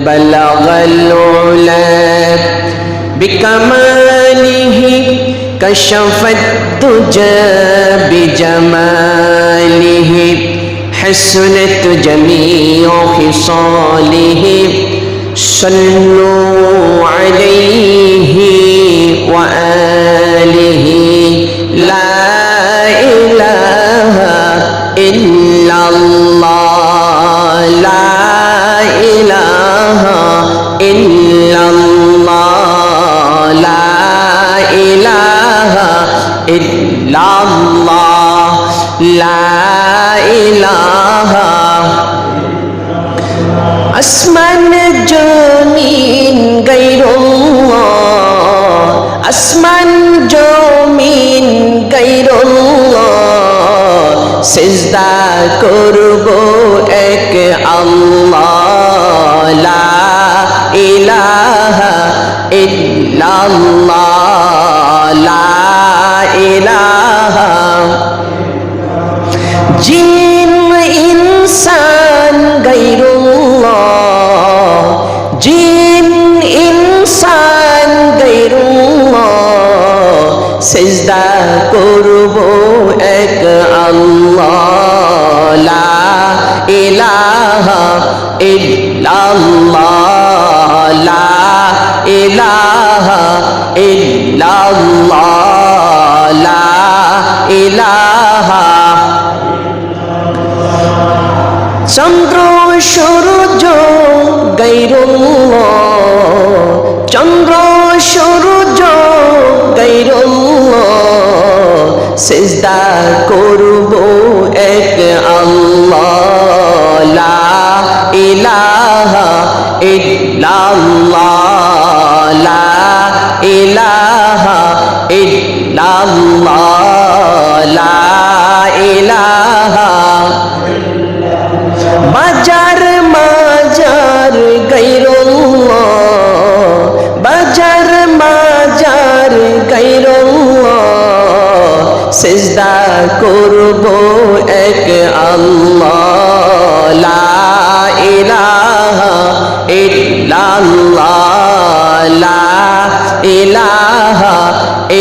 بلغ العلا بكماله كشف الدجى بجماله حسنت جميع خصاله صلوا عليه وآله لا إله إلا الله لا إله إلا الله لا إله إلا الله لا إله আসমান জমিন গায়রুল্লাহ আসমান জমিন গায়রুল্লাহ সিজদা করব এক আল্লাহ লা ইলাহা ইল্লাল্লাহ লা ইলাহা জিন ইনসান গায়রুল্লাহ জিন ইনসান গায়রুল্লাহ সিজদা করব এক আল্লাহ লা ইলাহা ইল্লাল্লাহ লা ইলাহা ইল্লাল্লাহ লা ইলাহা চন্দ্র সূর্য গায়রুল্লাহ চন্দ্র সূর্য গায়রুল্লাহ সিজদা করব এক আল্লাহ লা ইলাহা ইল্লাল্লাহ লা ইলাহা ইল্লাল্লাহ লা ইলাহা বাজার মাজার গায়রুল্লাহ বাজার মাজার গায়রুল্লাহ সিজদা করব এক আল্লাহ লা ইলাহা ইল্লাল্লাহ লা ইলাহা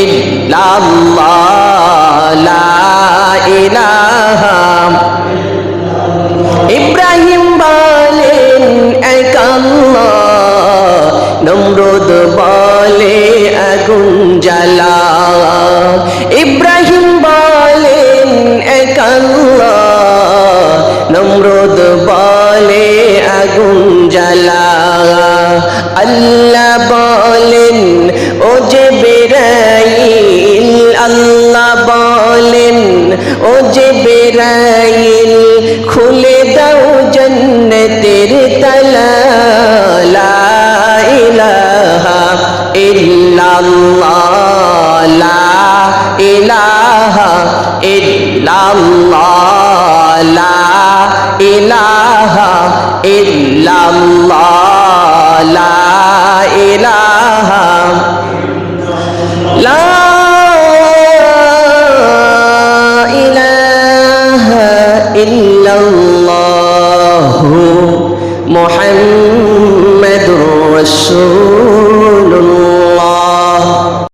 ইল্লাল্লাহ লা ইলাহা ইব্রাহিম বলেন এক আল্লাহ নমরুদ বলে আগুন জ্বালা ইব্রাহিম বলেন এক আল্লাহ নমরুদ বলে আগুন জ্বালা আল্লাহ বলেন ও জিবরাইল আল্লাহ বলেন ও জিবরাইল খুলে দাও জান্নাতের তালা লা ইলাহা ইল্লাল্লাহ লা ইলাহা ইল্লাল্লাহ লা ইলাহা ইল্লাল্লাহ লা ইলাহা লা